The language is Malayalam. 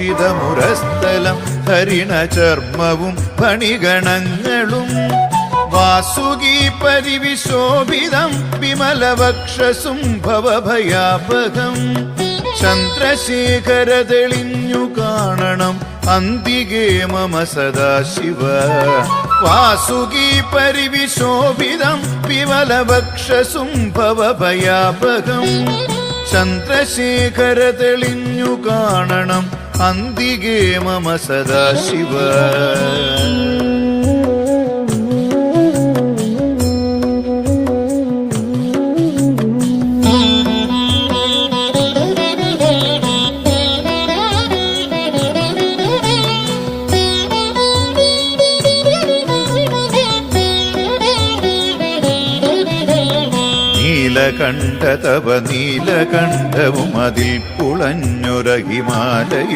ഭൂഷിതമുരസ്ഥലം ഹരിണചർമ്മവും ഫണിഗണങ്ങളും വാസുകി പരിവിശോഭിതം വിമലവക്ഷസും ഭവഭയാപകം ചന്ദ്രശേഖര തെളിഞ്ഞു കാണണം അന്തികേ മമ സദാശിവ വാസുകി പരിവിശോഭിതം വിമലവക്ഷസും ഭവഭയാപകം ചന്ദ്രശേഖര തെളിഞ്ഞു കാണണം അന്തികേ മമ സദാശിവ നീലകണ്ഠ തവ നീലകണ്ഠവും അതിൽ പുളഞ്ഞൊര ഹിമാലയം